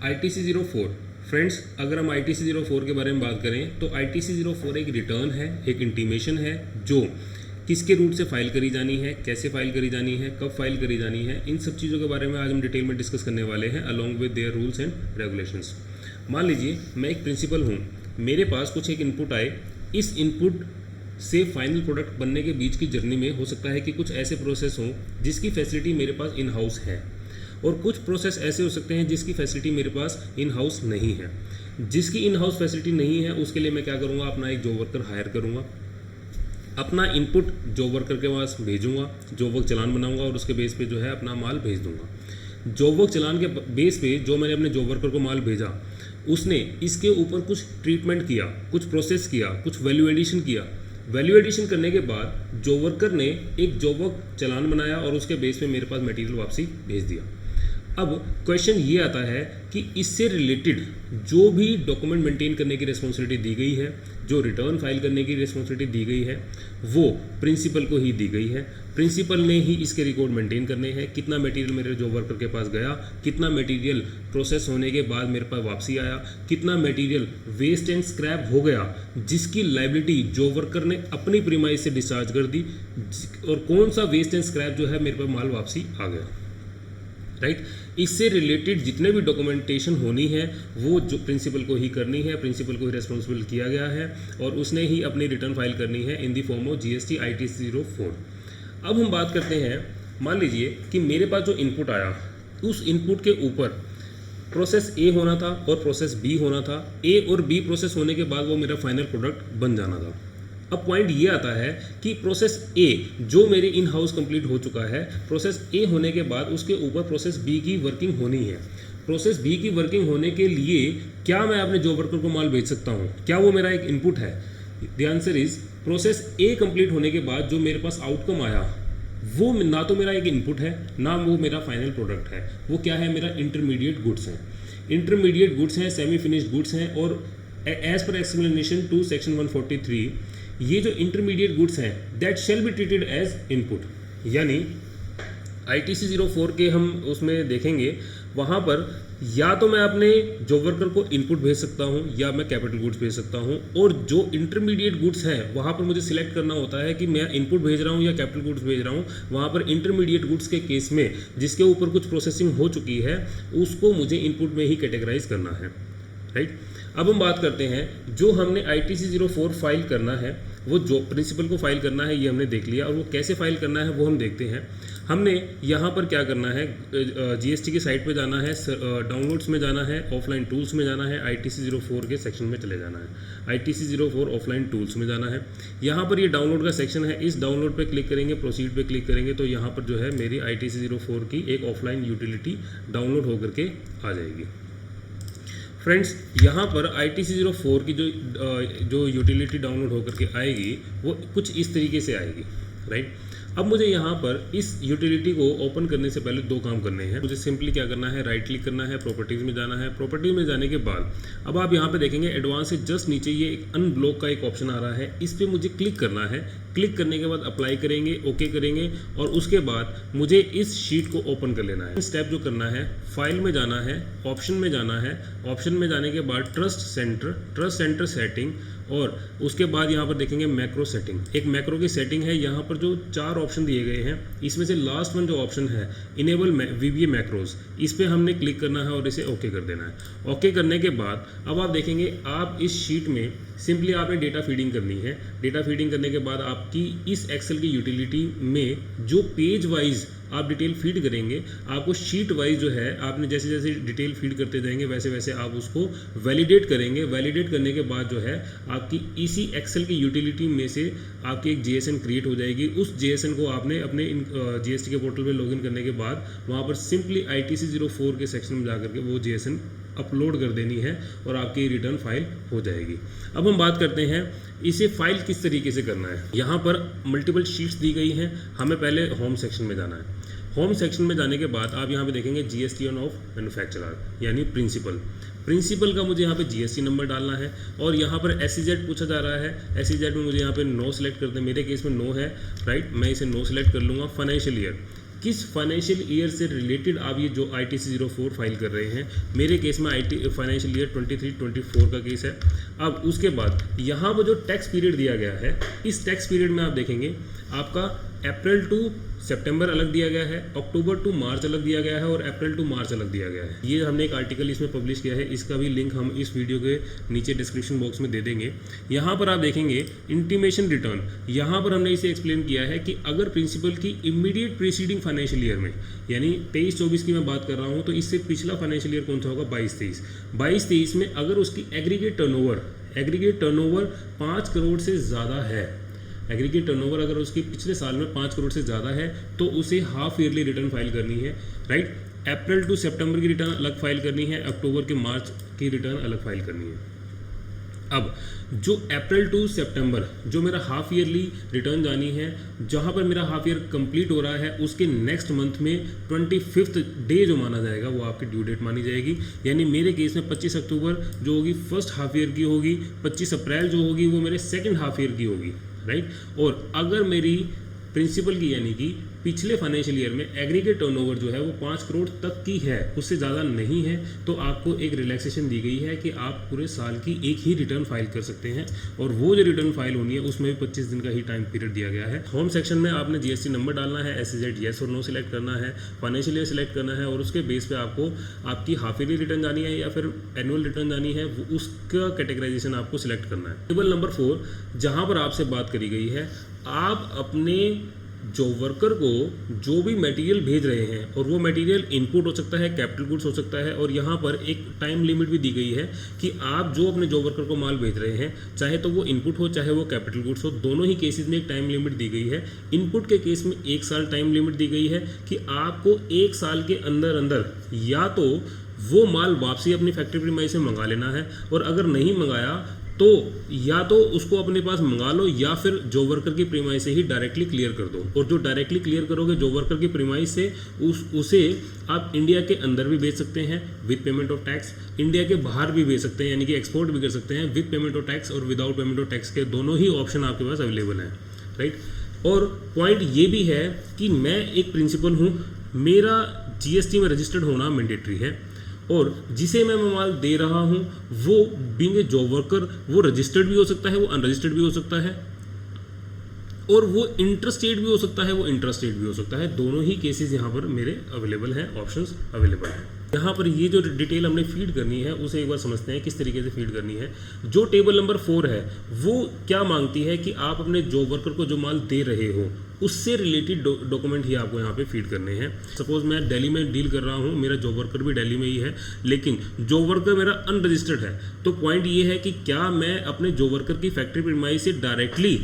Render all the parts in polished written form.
ITC 04 friends, अगर हम ITC 04 के बारे में बात करें तो ITC 04 एक रिटर्न है, एक इंटीमेशन है जो किसके रूट से फाइल करी जानी है, कैसे फाइल करी जानी है, कब फाइल करी जानी है, इन सब चीज़ों के बारे में आज हम डिटेल में डिस्कस करने वाले हैं along with their rules and regulations. मान लीजिए मैं एक प्रिंसिपल हूँ, मेरे पास कुछ एक इनपुट आए, इस इनपुट से फाइनल प्रोडक्ट बनने के बीच की जर्नी में हो सकता है कि कुछ ऐसे प्रोसेस हों जिसकी फैसिलिटी मेरे पास इन हाउस है, और कुछ प्रोसेस ऐसे हो सकते हैं जिसकी फैसिलिटी मेरे पास इन हाउस नहीं है। जिसकी इन हाउस फैसिलिटी नहीं है उसके लिए मैं क्या करूँगा, अपना एक जॉब वर्कर हायर करूँगा, अपना इनपुट जॉब वर्कर के पास भेजूँगा, जॉब वर्क चलान बनाऊँगा और उसके बेस पे जो है अपना माल भेज दूँगा। जॉब वर्क चलान के बेस पे जो मैंने अपने जॉब वर्कर को माल भेजा, उसने इसके ऊपर कुछ ट्रीटमेंट किया, कुछ प्रोसेस किया, कुछ वैल्यू एडिशन किया। वैल्यू एडिशन करने के बाद जॉब वर्कर ने एक जॉब वर्क चलान बनाया और उसके बेस पे मेरे पास मटेरियल वापसी भेज दिया। अब क्वेश्चन ये आता है कि इससे रिलेटेड जो भी डॉक्यूमेंट मेंटेन करने की रिस्पॉन्सिबिलिटी दी गई है, जो रिटर्न फाइल करने की रिस्पॉन्सिबिलिटी दी गई है, वो प्रिंसिपल को ही दी गई है। प्रिंसिपल ने ही इसके रिकॉर्ड मेंटेन करने हैं, कितना मटेरियल मेरे जॉब वर्कर के पास गया, कितना मटेरियल प्रोसेस होने के बाद मेरे पास वापसी आया, कितना मटेरियल वेस्ट एंड स्क्रैप हो गया जिसकी लाइबिलिटी जॉब वर्कर ने अपनी प्रीमाइस से डिस्चार्ज कर दी, और कौन सा वेस्ट एंड स्क्रैप जो है मेरे पास माल वापसी आ गया। राइट, इससे रिलेटेड जितने भी डॉक्यूमेंटेशन होनी है वो जो प्रिंसिपल को ही करनी है, प्रिंसिपल को ही रिस्पॉन्सिबल किया गया है और उसने ही अपनी रिटर्न फाइल करनी है in the form of GST ITC 04। अब हम बात करते हैं, मान लीजिए कि मेरे पास जो इनपुट आया, उस इनपुट के ऊपर प्रोसेस A होना था और प्रोसेस B होना था। A और B प्रोसेस होने के बाद वो मेरा फाइनल प्रोडक्ट बन जाना था। अब पॉइंट ये आता है कि प्रोसेस A जो मेरे इन हाउस कंप्लीट हो चुका है, प्रोसेस A होने के बाद उसके ऊपर प्रोसेस B की वर्किंग होनी है। प्रोसेस B की वर्किंग होने के लिए क्या मैं अपने जॉब वर्कर को माल भेज सकता हूँ? क्या वो मेरा एक इनपुट है? The answer is process A complete होने के बाद जो मेरे पास आउटकम आया वो ना तो मेरा एक इनपुट है, ना वो मेरा फाइनल प्रोडक्ट है। वो क्या है? मेरा इंटरमीडिएट गुड्स है। इंटरमीडिएट गुड्स हैं, सेमी फिनिश्ड गुड्स हैं, और as per explanation to section 143 ये जो इंटरमीडिएट गुड्स हैं that shall be treated as input. यानी ITC 04 के हम उसमें देखेंगे, वहाँ पर या तो मैं अपने जॉब वर्कर को इनपुट भेज सकता हूँ या मैं कैपिटल गुड्स भेज सकता हूँ, और जो इंटरमीडिएट गुड्स हैं वहाँ पर मुझे सिलेक्ट करना होता है कि मैं इनपुट भेज रहा हूँ या कैपिटल गुड्स भेज रहा हूँ। वहाँ पर इंटरमीडिएट गुड्स के केस में जिसके ऊपर कुछ प्रोसेसिंग हो चुकी है उसको मुझे इनपुट में ही कैटेगराइज करना है। राइट, अब हम बात करते हैं जो हमने ITC 04 फाइल करना है, वो जो प्रिंसिपल को फाइल करना है ये हमने देख लिया, और वो कैसे फाइल करना है वो हम देखते हैं। हमने यहाँ पर क्या करना है, GST की साइट पे जाना है, डाउनलोड्स में जाना है, ऑफलाइन टूल्स में जाना है, ITC 04 के सेक्शन में चले जाना है। ITC 04 ऑफलाइन टूल्स में जाना है। यहाँ पर ये डाउनलोड का सेक्शन है, इस डाउनलोड पे क्लिक करेंगे, प्रोसीड पे क्लिक करेंगे तो यहाँ पर जो है मेरी ITC 04 की एक ऑफलाइन यूटिलिटी डाउनलोड होकर के आ जाएगी। फ्रेंड्स, यहाँ पर ITC 04 की जो यूटिलिटी डाउनलोड होकर के आएगी वो कुछ इस तरीके से आएगी। राइट, अब मुझे यहाँ पर इस यूटिलिटी को ओपन करने से पहले दो काम करने हैं। मुझे सिंपली क्या करना है, राइट क्लिक करना है, प्रॉपर्टीज़ में जाना है। प्रॉपर्टीज में जाने के बाद अब आप यहाँ पे देखेंगे एडवांस से जस्ट नीचे ये एक अनब्लॉक का एक ऑप्शन आ रहा है, इस पर मुझे क्लिक करना है। क्लिक करने के बाद अप्लाई करेंगे, ओके करेंगे, और उसके बाद मुझे इस शीट को ओपन कर लेना है। स्टेप जो करना है, फाइल में जाना है, ऑप्शन में जाना है, ऑप्शन में जाने के बाद ट्रस्ट सेंटर सेटिंग, और उसके बाद यहाँ पर देखेंगे मैक्रो सेटिंग। एक मैक्रो की सेटिंग है, यहाँ पर जो 4 ऑप्शन दिए गए हैं इसमें से लास्ट वन जो ऑप्शन है इनेबल VBA मैक्रोज, इस पर हमने क्लिक करना है और इसे ओके कर देना है। ओके करने के बाद अब आप देखेंगे आप इस शीट में सिंपली आपने डेटा फीडिंग करनी है। डेटा फीडिंग करने के बाद आपकी इस एक्सेल की यूटिलिटी में जो पेज वाइज आप डिटेल फीड करेंगे, आपको शीट वाइज जो है आपने जैसे जैसे डिटेल फीड करते जाएंगे वैसे वैसे आप उसको वैलिडेट करेंगे। वैलिडेट करने के बाद जो है आपकी इसी एक्सेल की यूटिलिटी में से आपकी एक JSN क्रिएट हो जाएगी। उस JSN को आपने अपने GST के पोर्टल पे लॉगिन करने के बाद वहाँ पर सिंपली ITC 04 के सेक्शन में जाकर के वो JSN अपलोड कर देनी है और आपकी रिटर्न फाइल हो जाएगी। अब हम बात करते हैं इसे फाइल किस तरीके से करना है। यहाँ पर मल्टीपल शीट्स दी गई हैं, हमें पहले होम सेक्शन में जाना है। होम सेक्शन में जाने के बाद आप यहाँ पे देखेंगे GST ऑफ मैन्युफैक्चरर यानी प्रिंसिपल का मुझे यहाँ पे GST नंबर डालना है, और यहाँ पर SEZ पूछा जा रहा है। SEZ में मुझे यहाँ पे नो सेलेक्ट करते हैं, मेरे केस में नो है। राइट, मैं इसे नो सेलेक्ट कर लूँगा। फाइनेंशियल ईयर किस फाइनेंशियल ईयर से रिलेटेड आप ये जो ITC 04 फाइल कर रहे हैं। मेरे केस में फाइनेंशियल ईयर 23-24 का केस है। अब उसके बाद यहाँ पर जो टैक्स पीरियड दिया गया है, इस टैक्स पीरियड में आप देखेंगे आपका अप्रैल टू सितंबर अलग दिया गया है, अक्टूबर टू मार्च अलग दिया गया है और अप्रैल टू मार्च अलग दिया गया है। ये हमने एक आर्टिकल इसमें पब्लिश किया है, इसका भी लिंक हम इस वीडियो के नीचे डिस्क्रिप्शन बॉक्स में दे देंगे। यहाँ पर आप देखेंगे इंटीमेशन रिटर्न, यहाँ पर हमने इसे एक्सप्लेन किया है कि अगर प्रिंसिपल की इमीडिएट प्रीसीडिंग फाइनेंशियल ईयर में, यानी 23-24 की मैं बात कर रहा हूँ, तो इससे पिछला फाइनेंशियल ईयर कौन सा होगा, 22-23 में अगर उसकी एग्रीगेट टर्नओवर 5 करोड़ से ज़्यादा है, एग्रीगेट टर्नओवर अगर उसकी पिछले साल में 5 करोड़ से ज़्यादा है तो उसे हाफ ईयरली रिटर्न फाइल करनी है, राइट। अप्रैल टू सितंबर की रिटर्न अलग फाइल करनी है, अक्टूबर के मार्च की रिटर्न अलग फाइल करनी है। अब जो अप्रैल टू सितंबर जो मेरा हाफ ईयरली रिटर्न जानी है, जहाँ पर मेरा हाफ ईयर कंप्लीट हो रहा है, उसके नेक्स्ट मंथ में 25th डे जो माना जाएगा वो आपकी ड्यू डेट मानी जाएगी। यानी मेरे केस में 25 अक्टूबर जो होगी फर्स्ट हाफ ईयर की होगी, 25 अप्रैल जो होगी वो मेरे सेकेंड हाफ ईयर की होगी, राइट। और अगर मेरी प्रिंसिपल की यानी कि पिछले फाइनेंशियल ईयर में एग्रीगेट टर्नओवर जो है वो 5 करोड़ तक की है, उससे ज़्यादा नहीं है, तो आपको एक रिलैक्सेशन दी गई है कि आप पूरे साल की एक ही रिटर्न फाइल कर सकते हैं। और वो जो रिटर्न फाइल होनी है उसमें भी 25 दिन का ही टाइम पीरियड दिया गया है। होम सेक्शन में आपने GST नंबर डालना है, SEZ येस और नो सिलेक्ट करना है, फाइनेंशियल ईयर सिलेक्ट करना है और उसके बेस पे आपको आपकी हाफ ईयरली रिटर्न जानी है या फिर एनुअल रिटर्न जानी है, उसका कैटेगराइजेशन आपको सिलेक्ट करना है। टेबल नंबर 4 जहाँ पर आपसे बात करी गई है, आप अपने जो वर्कर को जो भी मटेरियल भेज रहे हैं, और वो मटेरियल इनपुट हो सकता है, कैपिटल गुड्स हो सकता है, और यहाँ पर एक टाइम लिमिट भी दी गई है कि आप जो अपने जो वर्कर को माल भेज रहे हैं, चाहे तो वो इनपुट हो चाहे वो कैपिटल गुड्स हो, दोनों ही केसेस में एक टाइम लिमिट दी गई है। इनपुट के केस में 1 साल टाइम लिमिट दी गई है कि आपको 1 साल के अंदर अंदर या तो वो माल वापसी अपनी फैक्ट्री प्रीमाइस से मंगा लेना है, और अगर नहीं मंगाया तो या तो उसको अपने पास मंगा लो या फिर जो वर्कर की प्रीमाइस से ही डायरेक्टली क्लियर कर दो। और जो डायरेक्टली क्लियर करोगे जो वर्कर की प्रीमाइस से, उसे आप इंडिया के अंदर भी बेच सकते हैं with payment of tax, India के बाहर भी बेच सकते हैं, यानी कि एक्सपोर्ट भी कर सकते हैं विद पेमेंट ऑफ टैक्स और विदाउट पेमेंट ऑफ टैक्स के दोनों ही ऑप्शन आपके पास अवेलेबल हैं, राइट। और पॉइंट ये भी है कि मैं एक प्रिंसिपल हूँ, मेरा GST में रजिस्टर्ड होना मैंडेटरी है, और जिसे मैं माल दे रहा हूं वो बीइंग ए जॉब वर्कर वो रजिस्टर्ड भी हो सकता है, वो अनरजिस्टर्ड भी हो सकता है, और वो इंटरस्टेट भी हो सकता है, वो इंट्रास्टेट भी हो सकता है। दोनों ही केसेस यहाँ पर मेरे अवेलेबल हैं, ऑप्शंस अवेलेबल हैं। यहाँ पर ये जो डिटेल हमने फीड करनी है उसे एक बार समझते हैं किस तरीके से फीड करनी है। जो टेबल नंबर 4 है वो क्या मांगती है कि आप अपने जॉब वर्कर को जो माल दे रहे हो उससे रिलेटेड डॉक्यूमेंट ही आपको यहाँ पे फीड करने हैं। सपोज मैं दिल्ली में डील कर रहा हूँ, मेरा जॉब वर्कर भी दिल्ली में ही है, लेकिन जॉब वर्कर मेरा अनरजिस्टर्ड है, तो पॉइंट ये है कि क्या मैं अपने जॉब वर्कर की फैक्ट्री प्रीमाइस से डायरेक्टली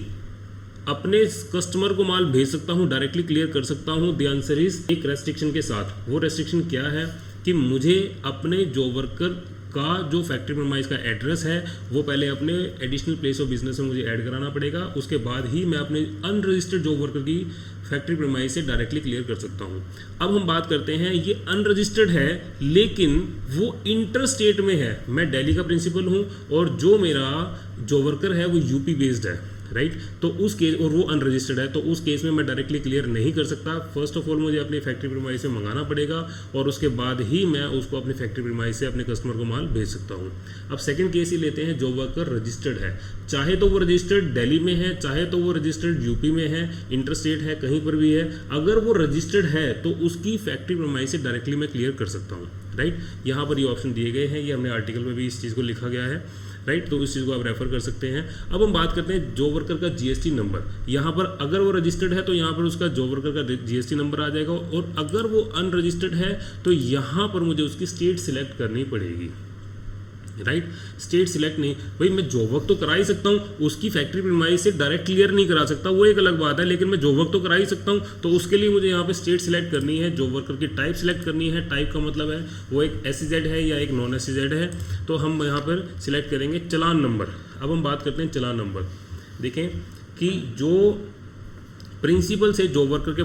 अपने कस्टमर को माल भेज सकता हूँ, डायरेक्टली क्लियर कर सकता हूँ? द आंसर इज एक रेस्ट्रिक्शन के साथ। वो रेस्ट्रिक्शन क्या है कि मुझे अपने जॉब वर्कर का जो फैक्ट्री प्रीमाइस का एड्रेस है वो पहले अपने एडिशनल प्लेस ऑफ बिजनेस में मुझे ऐड कराना पड़ेगा, उसके बाद ही मैं अपने अनरजिस्टर्ड जॉब वर्कर की फैक्ट्री प्रीमाइस से डायरेक्टली क्लियर कर सकता हूँ। अब हम बात करते हैं, ये अनरजिस्टर्ड है लेकिन वो इंटर स्टेट में है, मैं दिल्ली का प्रिंसिपल हूँ और जो मेरा जॉब वर्कर है वो यूपी बेस्ड है, राइट। तो उस केस, और वो अनरजिस्टर्ड है, तो उस केस में मैं डायरेक्टली क्लियर नहीं कर सकता। फर्स्ट ऑफ ऑल मुझे अपनी फैक्ट्री प्रीमाइस से मंगाना पड़ेगा और उसके बाद ही मैं उसको अपनी फैक्ट्री प्रीमाइस से अपने कस्टमर को माल भेज सकता हूँ। अब सेकंड केस ही लेते हैं, जॉब वर्कर रजिस्टर्ड है, चाहे तो वो रजिस्टर्ड दिल्ली में है, चाहे तो वो रजिस्टर्ड यूपी में है, इंटरस्टेट है, कहीं पर भी है। अगर वो रजिस्टर्ड है तो उसकी फैक्ट्री प्रीमाइस से डायरेक्टली मैं क्लियर कर सकता हूँ, राइट। यहाँ पर ये ऑप्शन दिए गए हैं, ये हमने आर्टिकल में भी इस चीज़ को लिखा गया है, राइट। तो इस चीज़ को आप रेफर कर सकते हैं। अब हम बात करते हैं जॉब वर्कर का GST नंबर। यहाँ पर अगर वो रजिस्टर्ड है तो यहाँ पर उसका जॉब वर्कर का GST नंबर आ जाएगा, और अगर वो अनरजिस्टर्ड है तो यहाँ पर मुझे उसकी स्टेट सिलेक्ट करनी पड़ेगी, राइट। स्टेट सिलेक्ट नहीं, भाई मैं जॉब वर्क तो करा ही सकता हूँ, उसकी फैक्ट्री प्रीमाइस से डायरेक्ट क्लियर नहीं करा सकता, वो एक अलग बात है, लेकिन मैं जॉब वर्क तो करा ही सकता हूँ। तो उसके लिए मुझे यहाँ पे स्टेट सिलेक्ट करनी है, जॉब वर्कर की टाइप सिलेक्ट करनी है। टाइप का मतलब है वो एक SEZ है या एक नॉन SEZ है, तो हम यहाँ पर सिलेक्ट करेंगे चालान नंबर। अब हम बात करते हैं चालान नंबर। देखें कि जो प्रिंसिपल से जॉब वर्कर के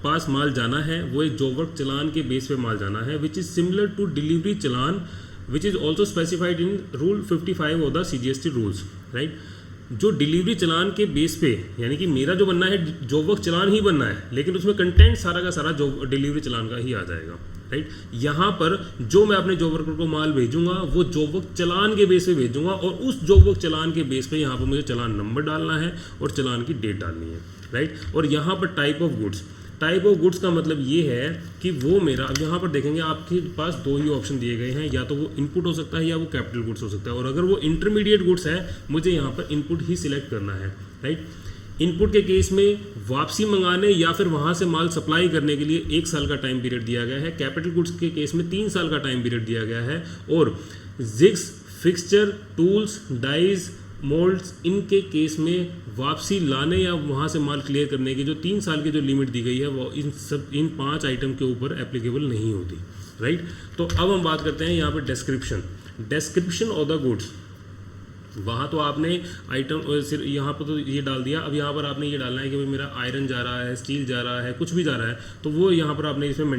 पास माल जाना है वो एक जॉब वर्क चालान के बेस पे माल जाना है, which is similar to delivery challan which is also specified in rule 55 of the CGST rules, right। जो डिलीवरी चलान के बेस पे, यानी कि मेरा जो बनना है जॉब वर्क चलान ही बनना है, लेकिन उसमें कंटेंट सारा का सारा जॉब डिलीवरी चलान का ही आ जाएगा, राइट। यहाँ पर जो मैं अपने जॉब वर्कर को माल भेजूंगा वो जॉब वर्क चलान के बेस पे भेजूंगा, और उस जॉब वर्क चलान के बेस पे यहाँ पर मुझे चलान नंबर डालना है और चलान की डेट डालनी है, राइट। और यहाँ पर टाइप ऑफ गुड्स का मतलब ये है कि वो मेरा, अब यहाँ पर देखेंगे आपके पास दो ही ऑप्शन दिए गए हैं, या तो वो इनपुट हो सकता है या वो कैपिटल गुड्स हो सकता है, और अगर वो इंटरमीडिएट गुड्स है मुझे यहाँ पर इनपुट ही सिलेक्ट करना है, राइट। इनपुट के केस में वापसी मंगाने या फिर वहाँ से माल सप्लाई करने के लिए 1 साल का टाइम पीरियड दिया गया है। कैपिटल गुड्स के केस में 3 साल का टाइम पीरियड दिया गया है। और jigs, fixtures, tools, dies, moulds, इनके केस में वापसी लाने या वहाँ से माल क्लियर करने की जो 3 साल की जो लिमिट दी गई है वो इन 5 आइटम के ऊपर एप्लीकेबल नहीं होती, राइट। तो अब हम बात करते हैं यहाँ पर डिस्क्रिप्शन ऑफ द गुड्स। वहाँ तो आपने आइटम सिर्फ यहाँ पर तो ये डाल दिया, अब यहाँ पर आपने ये डालना है कि भाई मेरा आयरन जा रहा है, स्टील जा रहा है, कुछ भी जा रहा है, तो वो यहाँ पर आपने इसमें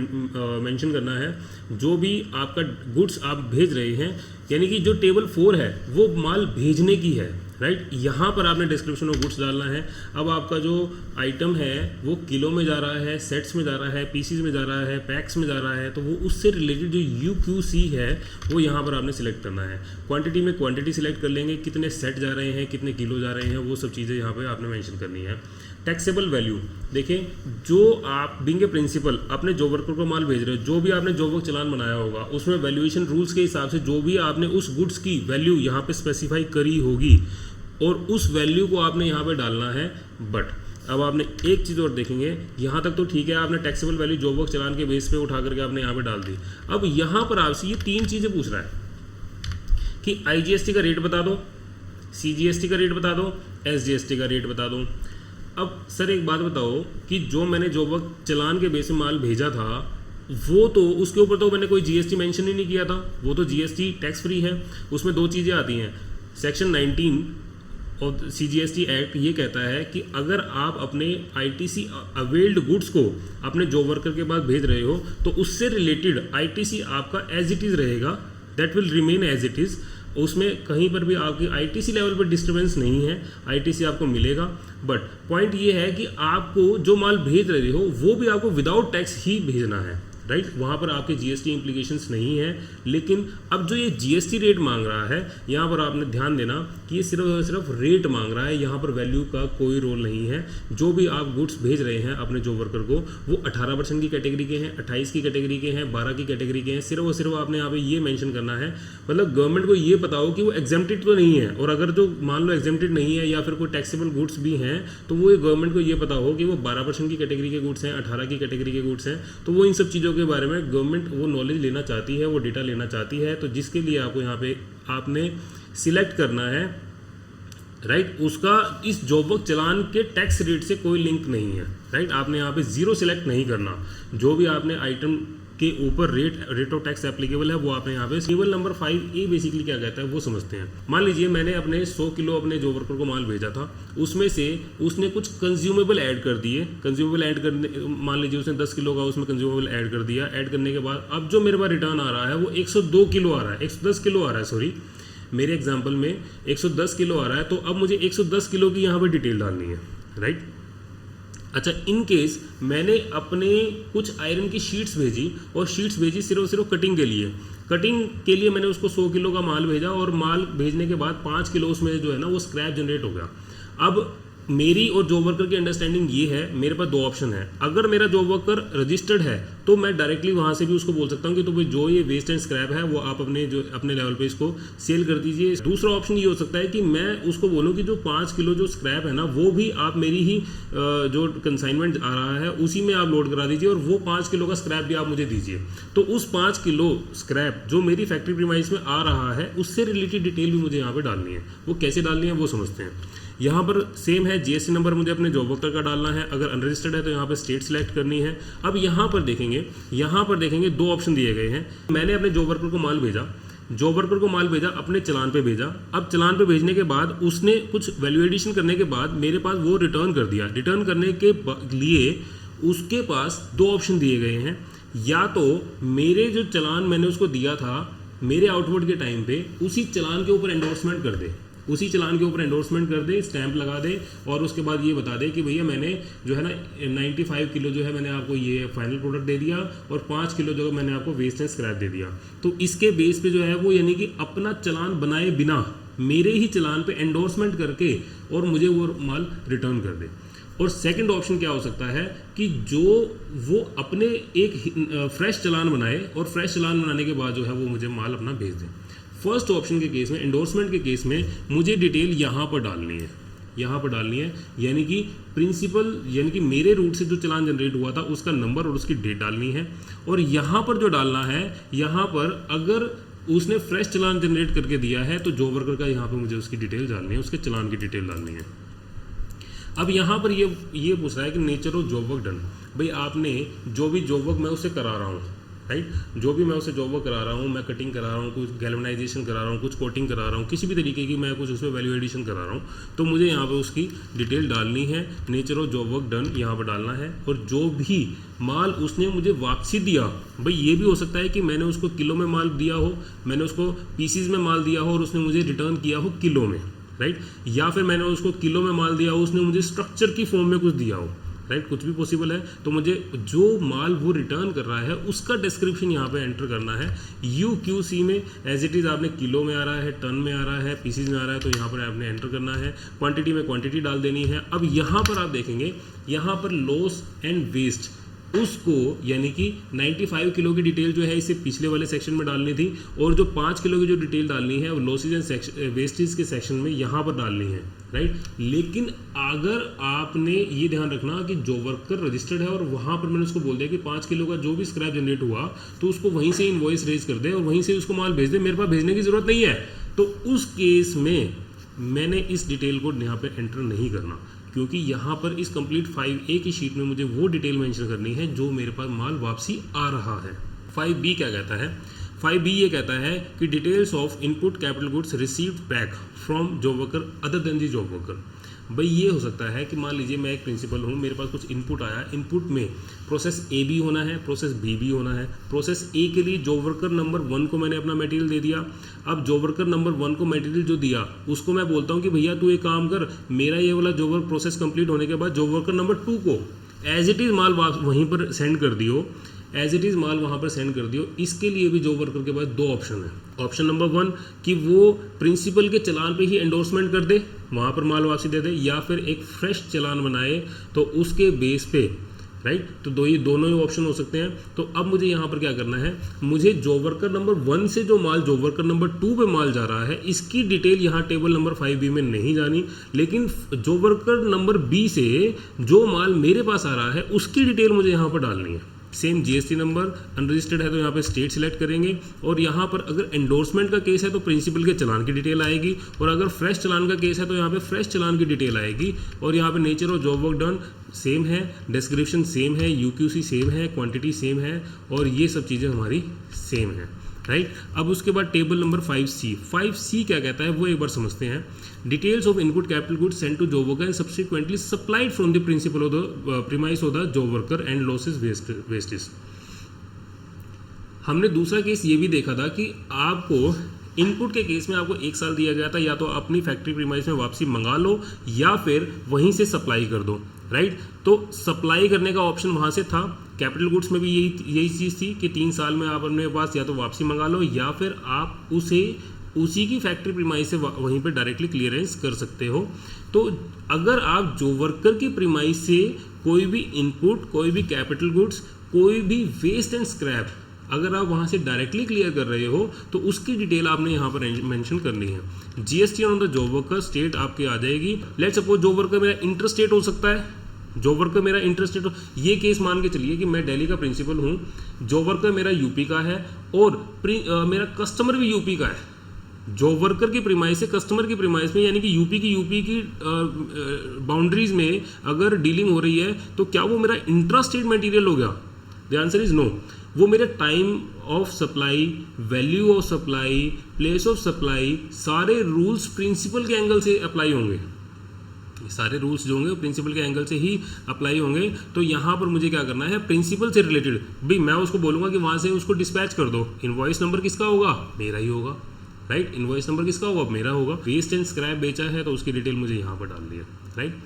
मेंशन करना है जो भी आपका गुड्स आप भेज रहे हैं, यानी कि जो टेबल 4 है वो माल भेजने की है, राइट। यहाँ पर आपने डिस्क्रिप्शन ऑफ गुड्स डालना है। अब आपका जो आइटम है वो किलो में जा रहा है, सेट्स में जा रहा है, पीसीज में जा रहा है, पैक्स में जा रहा है, तो वो उससे रिलेटेड जो UQC है वो यहाँ पर आपने सिलेक्ट करना है। क्वांटिटी में क्वांटिटी सिलेक्ट कर लेंगे, कितने सेट जा रहे हैं, कितने किलो जा रहे हैं, वो सब चीज़ें यहाँ पर आपने मेंशन करनी है। टैक्सेबल वैल्यू, देखें जो आप बीइंग ए प्रिंसिपल अपने जॉब वर्कर को माल भेज रहे हो, जो भी आपने जॉब वर्क चलान बनाया होगा उसमें वैल्यूएशन रूल्स के हिसाब से जो भी आपने उस गुड्स की वैल्यू यहाँ पे स्पेसिफाई करी होगी और उस वैल्यू को आपने यहाँ पे डालना है। बट अब आपने एक चीज़ और देखेंगे, यहाँ तक तो ठीक है, आपने टैक्सेबल वैल्यू जॉब वर्क चलान के बेस पे उठा करके आपने यहाँ पे डाल दी। अब यहाँ पर आपसे ये 3 चीज़ें पूछ रहा है कि IGST का रेट बता दो, CGST का रेट बता दो, SGST का रेट बता दो। अब सर एक बात बताओ कि जो मैंने जॉब वर्क चलान के बेस पे माल भेजा था वो तो उसके ऊपर तो मैंने कोई GST मेंशन ही नहीं किया था, वो तो GST टैक्स फ्री है। उसमें 2 चीज़ें आती हैं। सेक्शन 19 और CGST एक्ट ये कहता है कि अगर आप अपने ITC अवेल्ड गुड्स को अपने जॉब वर्कर के पास भेज रहे हो तो उससे रिलेटेड ITC आपका एज इट इज़ रहेगा, that will remain as it is. उसमें कहीं पर भी आपकी ITC लेवल पर डिस्टर्बेंस नहीं है, ITC आपको मिलेगा। बट पॉइंट ये है कि आपको जो माल भेज रहे हो वो भी आपको विदाउट टैक्स ही भेजना है, राइट। वहाँ पर आपके GST इम्प्लीकेशंस नहीं है। लेकिन अब जो ये GST रेट मांग रहा है, यहाँ पर आपने ध्यान देना कि ये सिर्फ और सिर्फ रेट मांग रहा है, यहाँ पर वैल्यू का कोई रोल नहीं है। जो भी आप गुड्स भेज रहे हैं अपने जॉब वर्कर को वो 18% की कैटेगरी के हैं, 28 की कैटेगरी के हैं, 12 की कैटेगरी के हैं, सिर्फ और सिर्फ आपने यहाँ पे ये मेंशन करना है। मतलब गवर्नमेंट को ये पता हो कि वो एग्जेम्प्टेड तो नहीं है, और अगर जो मान लो एग्जेम्प्टेड नहीं है या फिर कोई टैक्सेबल गुड्स भी हैं तो वो गवर्नमेंट को ये पता हो कि वो 12% की कैटेगरी के गुड्स हैं, 18 की कैटेगरी के गुड्स हैं, तो वो इन सब चीज़ों के बारे में गवर्नमेंट वो नॉलेज लेना चाहती है, वो डेटा लेना चाहती है। तो जिसके लिए आपको यहाँ पे आपने सिलेक्ट करना है, राइट। उसका इस जॉब वर्क चलान के टैक्स रेट से कोई लिंक नहीं है, राइट। आपने यहाँ पे 0 सिलेक्ट नहीं करना। जो भी आपने आइटम के ऊपर रेट ऑफ टैक्स एप्लीकेबल है वो आपने यहाँ पे टेबल नंबर 5A बेसिकली क्या कहता है वो समझते हैं। मान लीजिए मैंने अपने 100 किलो अपने जॉब वर्कर को माल भेजा था, उसमें से उसने कुछ कंज्यूमेबल ऐड कर दिए। कंज्यूमेबल ऐड करने, मान लीजिए उसने 10 किलो का उसमें कंज्यूमेबल ऐड कर दिया। ऐड करने के बाद अब जो मेरे पास रिटर्न आ रहा है वो 102 किलो आ रहा है, 110 किलो आ रहा है, सॉरी मेरे एग्जाम्पल में 110 किलो आ रहा है। तो अब मुझे 110 किलो की यहाँ पर डिटेल डालनी है, राइट। अच्छा, इन केस मैंने अपने कुछ आयरन की शीट्स भेजी और शीट्स भेजी सिर्फ कटिंग के लिए। कटिंग के लिए मैंने उसको 100 किलो का माल भेजा और माल भेजने के बाद 5 किलो उसमें जो है ना वो स्क्रैप जनरेट हो गया। अब मेरी और जॉब वर्कर की अंडरस्टैंडिंग ये है, मेरे पास 2 ऑप्शन है। अगर मेरा जॉब वर्कर रजिस्टर्ड है तो मैं डायरेक्टली वहाँ से भी उसको बोल सकता हूँ कि तो भाई जो ये वेस्ट एंड स्क्रैप है वो आप अपने लेवल पे इसको सेल कर दीजिए। दूसरा ऑप्शन ये हो सकता है कि मैं उसको बोलूँ कि जो 5 किलो जो स्क्रैप है ना वो भी आप मेरी ही जो कंसाइनमेंट आ रहा है उसी में आप लोड करा दीजिए और वो 5 किलो का स्क्रैप भी आप मुझे दीजिए। तो उस 5 किलो स्क्रैप जो मेरी फैक्ट्री प्रीमाइस में आ रहा है उससे रिलेटेड डिटेल भी मुझे यहाँ पर डालनी है। वो कैसे डालनी है वो समझते हैं। यहाँ पर सेम है, GST नंबर मुझे अपने जॉब वर्कर का डालना है। अगर अनरजिस्टर्ड है तो यहाँ पर स्टेट सिलेक्ट करनी है। अब यहाँ पर देखेंगे 2 ऑप्शन दिए गए हैं। मैंने अपने जॉब वर्कर को माल भेजा, अपने चलान पे भेजा। अब चलान पे भेजने के बाद उसने कुछ वैल्यू एडिशन करने के बाद मेरे पास वो रिटर्न कर दिया। रिटर्न करने के लिए उसके पास 2 ऑप्शन दिए गए हैं। या तो मेरे जो चलान मैंने उसको दिया था मेरे आउटवर्ड के टाइम पे उसी चलान के ऊपर एंडोर्समेंट कर दे, उसी चालान के ऊपर एंडोर्समेंट कर दे, स्टैंप लगा दे और उसके बाद ये बता दे कि भैया मैंने जो है ना 95 किलो जो है मैंने आपको ये फाइनल प्रोडक्ट दे दिया और 5 किलो जो मैंने आपको वेस्ट एंड स्क्रैप दे दिया। तो इसके बेस पे जो है वो यानी कि अपना चालान बनाए बिना मेरे ही चालान पे एंडोर्समेंट करके और मुझे वो माल रिटर्न कर दे। और सेकंड ऑप्शन क्या हो सकता है कि जो वो अपने एक फ्रेश चालान बनाए और फ्रेश चालान बनाने के बाद जो है वो मुझे माल अपना भेज दे। फर्स्ट ऑप्शन के केस में, एंडोर्समेंट के केस में मुझे डिटेल यहाँ पर डालनी है, यहाँ पर डालनी है, यानी कि प्रिंसिपल यानी कि मेरे रूट से जो चालान जनरेट हुआ था उसका नंबर और उसकी डेट डालनी है। और यहाँ पर जो डालना है, यहाँ पर अगर उसने फ्रेश चालान जनरेट करके दिया है तो जॉब वर्कर का यहाँ पर मुझे उसकी डिटेल डालनी है, उसके चालान की डिटेल डालनी है। अब यहाँ पर ये पूछ रहा है कि nature of job work done. भाई आपने जो भी जॉब वर्क मैं उससे करा रहा हूँ, राइट, जो भी मैं उससे जॉब वर्क करा रहा हूँ, मैं कटिंग करा रहा हूँ, कुछ गैल्वेनाइजेशन करा रहा हूँ, कुछ कोटिंग करा रहा हूँ, किसी भी तरीके की मैं कुछ उसमें वैल्यू एडिशन करा रहा हूँ, तो मुझे यहाँ पे उसकी डिटेल डालनी है। Nature of job work done यहाँ पर डालना है। और जो भी माल उसने मुझे वापसी दिया, भाई ये भी हो सकता है कि मैंने उसको किलो में माल दिया हो, मैंने उसको पीसीज में माल दिया हो और उसने मुझे रिटर्न किया हो किलो में, राइट, या फिर मैंने उसको किलो में माल दिया हो, उसने मुझे स्ट्रक्चर की फॉर्म में कुछ दिया हो, राइट, कुछ भी पॉसिबल है। तो मुझे जो माल वो रिटर्न कर रहा है उसका डिस्क्रिप्शन यहाँ पे एंटर करना है। UQC में एज इट इज़ आपने किलो में आ रहा है, टन में आ रहा है, पीसीज में आ रहा है, तो यहाँ पर आपने एंटर करना है। क्वांटिटी में क्वांटिटी डाल देनी है। अब यहाँ पर आप देखेंगे, यहाँ पर लॉस एंड वेस्ट उसको यानी कि 95 किलो की डिटेल जो है इसे पिछले वाले सेक्शन में डालनी थी और जो 5 किलो की जो डिटेल डालनी है वो लॉसेज एंड वेस्टेज के सेक्शन में यहाँ पर डालनी है, राइट। लेकिन अगर आपने ये ध्यान रखना कि जो वर्कर रजिस्टर्ड है और वहाँ पर मैंने उसको बोल दिया कि 5 किलो का जो भी स्क्रैप जनरेट हुआ तो उसको वहीं से इनवॉइस रेज कर दे और वहीं से उसको माल भेज दे, मेरे पास भेजने की ज़रूरत नहीं है, तो उस केस में मैंने इस डिटेल को यहाँ पर एंटर नहीं करना, क्योंकि यहाँ पर इस कंप्लीट 5A की शीट में मुझे वो डिटेल मेंशन करनी है जो मेरे पास माल वापसी आ रहा है। 5B क्या कहता है? 5B ये कहता है कि details of input capital goods received back from job worker other than the job worker. भाई ये हो सकता है कि मान लीजिए मैं एक प्रिंसिपल हूँ, मेरे पास कुछ इनपुट आया, इनपुट में प्रोसेस A भी होना है, प्रोसेस B भी होना है। प्रोसेस A के लिए जॉब वर्कर नंबर 1 को मैंने अपना मटेरियल दे दिया। अब जॉब वर्कर नंबर 1 को मटेरियल जो दिया उसको मैं बोलता हूँ कि भैया तू एक काम कर, मेरा ये वाला जॉब वर्क प्रोसेस कंप्लीट होने के बाद जॉब वर्कर नंबर 2 को एज इट इज़ माल वहीं पर सेंड कर दियो, एज इट इज़ माल वहाँ पर सेंड कर दियो। इसके लिए भी जॉब वर्कर के पास 2 ऑप्शन है। ऑप्शन नंबर 1 कि वो प्रिंसिपल के चलान पे ही एंडोर्समेंट कर दे, वहाँ पर माल वापसी दे दे, या फिर एक फ्रेश चलान बनाए तो उसके बेस पे, राइट। तो ये दोनों ही ऑप्शन हो सकते हैं। तो अब मुझे यहाँ पर क्या करना है, मुझे जॉब वर्कर नंबर 1 से जो माल जॉब वर्कर नंबर 2 पे माल जा रहा है इसकी डिटेल यहाँ टेबल नंबर 5B में नहीं जानी, लेकिन जॉब वर्कर नंबर B से जो माल मेरे पास आ रहा है उसकी डिटेल मुझे यहाँ पर डालनी है। सेम GST नंबर, अनरजिस्टर्ड है तो यहाँ पे स्टेट सिलेक्ट करेंगे और यहाँ पर अगर एंडोर्समेंट का केस है तो प्रिंसिपल के चलान की डिटेल आएगी और अगर फ्रेश चलान का केस है तो यहाँ पे फ्रेश चलान की डिटेल आएगी। और यहाँ पे nature of job work done same है, डिस्क्रिप्शन सेम है, UQC सेम है, क्वांटिटी सेम है और ये सब चीज़ें हमारी सेम है, राइट। अब उसके बाद टेबल नंबर 5C क्या कहता है वो एक बार समझते हैं। Details of input capital goods send to job worker and subsequently supplied from the principal of the premise of the job worker and losses wastage. हमने दूसरा केस ये भी देखा था कि आपको इनपुट के केस में आपको 1 साल दिया गया था, या तो अपनी फैक्ट्री प्रीमाइस में वापसी मंगा लो या फिर वहीं से सप्लाई कर दो, राइट। तो सप्लाई करने का ऑप्शन वहाँ से था। कैपिटल गुड्स में भी यही चीज़ थी कि 3 साल में आप अपने पास या तो वापसी मंगा लो या फिर आप उसी की फैक्ट्री प्रीमाइस से वहीं पे डायरेक्टली क्लियरेंस कर सकते हो। तो अगर आप जो वर्कर की प्रीमाइस से कोई भी इनपुट, कोई भी कैपिटल गुड्स, कोई भी वेस्ट एंड स्क्रैप अगर आप वहाँ से डायरेक्टली क्लियर कर रहे हो तो उसकी डिटेल आपने यहाँ पर मेंशन करनी है। GST on the job worker state आपकी आ जाएगी। लेट सपोज जॉब वर्कर मेरा इंटर स्टेट हो सकता है, जॉब वर्कर मेरा इंटर स्टेट हो, ये केस मान के चलिए कि मैं दिल्ली का प्रिंसिपल हूँ, जॉब वर्कर मेरा यूपी का है और मेरा कस्टमर भी यूपी का है। जॉब वर्कर की प्रीमाइस से कस्टमर की प्रीमाइस में यानी कि यूपी की बाउंड्रीज में अगर डीलिंग हो रही है तो क्या वो मेरा इंट्रा स्टेट मटेरियल हो गया? The answer is no. वो मेरे time of supply, value of supply, place of supply, सारे रूल्स प्रिंसिपल के एंगल से अप्लाई होंगे। सारे रूल्स जो होंगे प्रिंसिपल के एंगल से ही अप्लाई होंगे। तो यहाँ पर मुझे क्या करना है, प्रिंसिपल से रिलेटेड भाई मैं उसको बोलूँगा कि वहाँ से उसको डिस्पैच कर दो। इनवॉइस नंबर किसका होगा? मेरा ही होगा, राइट। इनवॉइस नंबर किसका होगा, मेरा होगा। वेस्ट एंड स्क्रैप बेचा है तो उसकी डिटेल मुझे यहाँ पर डाल दी है, राइट।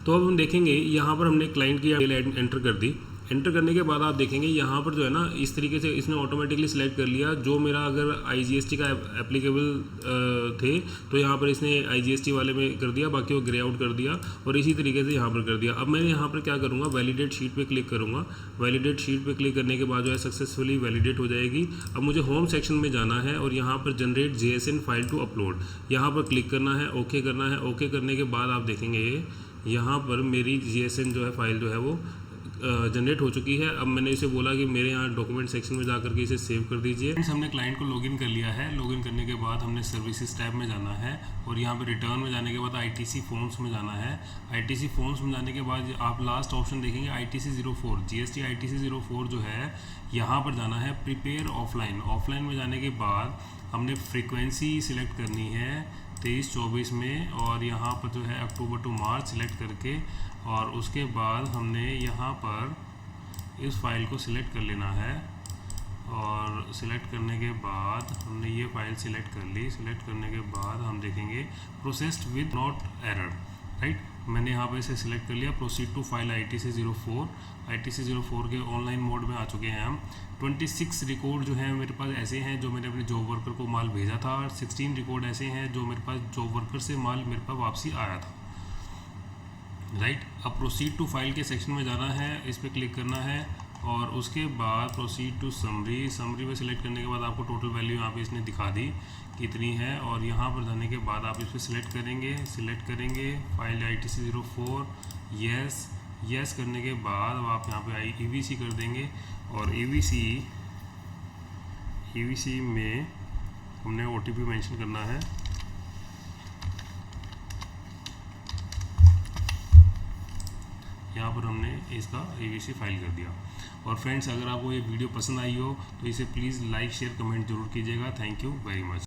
तो अब हम देखेंगे यहाँ पर हमने क्लाइंट की डिटेल एंटर कर दी। एंटर करने के बाद आप देखेंगे यहाँ पर जो है ना, इस तरीके से इसने ऑटोमेटिकली सिलेक्ट कर लिया जो मेरा अगर IGST का एप्लीकेबल थे तो यहाँ पर इसने IGST वाले में कर दिया, बाकी वो ग्रे आउट कर दिया और इसी तरीके से यहाँ पर कर दिया। अब मैं यहाँ पर क्या करूँगा, वैलिडेट शीट पे क्लिक करूँगा। वैलिडेट शीट पे क्लिक करने के बाद जो है सक्सेसफुली वैलिडेट हो जाएगी। अब मुझे होम सेक्शन में जाना है और यहाँ पर generate JSN file to upload, यहाँ पर क्लिक करना है, ओके करना है। ओके करने के बाद आप देखेंगे यहाँ पर मेरी JSN जो है फाइल जो है वो जनरेट हो चुकी है। अब मैंने इसे बोला कि मेरे यहाँ डॉक्यूमेंट सेक्शन में जाकर के इसे सेव कर दीजिए। फ्रेंड्स, हमने क्लाइंट को लॉगिन कर लिया है। लॉगिन करने के बाद हमने सर्विसेज टैब में जाना है और यहाँ पर रिटर्न में जाने के बाद ITC फॉर्म्स में जाना है। ITC फॉर्म्स में जाने के बाद आप लास्ट ऑप्शन देखेंगे ITC 04 GST ITC 04 जो है यहाँ पर जाना है प्रिपेयर ऑफलाइन। ऑफलाइन में जाने के बाद हमने फ्रीक्वेंसी सिलेक्ट करनी है 23-24 में और यहाँ पर जो है अक्टूबर टू मार्च सिलेक्ट करके और उसके बाद हमने यहाँ पर इस फाइल को सिलेक्ट कर लेना है और सिलेक्ट करने के बाद हमने ये फाइल सिलेक्ट कर ली। सिलेक्ट करने के बाद हम देखेंगे processed with not error, right. मैंने यहाँ पे इसे सिलेक्ट कर लिया। Proceed to file ITC 04। ITC 04 के ऑनलाइन मोड में आ चुके हैं हम। 26 रिकॉर्ड जो हैं मेरे पास ऐसे हैं जो मैंने अपने जॉब वर्कर को माल भेजा था और 16 रिकॉर्ड ऐसे हैं जो मेरे पास जॉब वर्कर से माल मेरे पास वापसी आया था, राइट। अब प्रोसीड टू फाइल के सेक्शन में जाना है, इस पर क्लिक करना है और उसके बाद प्रोसीड टू समरी। समरी में सिलेक्ट करने के बाद आपको टोटल वैल्यू यहाँ पे इसने दिखा दी कितनी है और यहाँ पर जाने के बाद आप इस पर सिलेक्ट करेंगे फाइल ITC 04। यस करने के बाद अब आप यहाँ पे EVC कर देंगे और EVC में हमने OTP मेंशन करना है। यहाँ पर हमने इसका EVC फाइल कर दिया। और फ्रेंड्स, अगर आपको ये वीडियो पसंद आई हो तो इसे प्लीज़ लाइक शेयर कमेंट जरूर कीजिएगा। Thank you very much.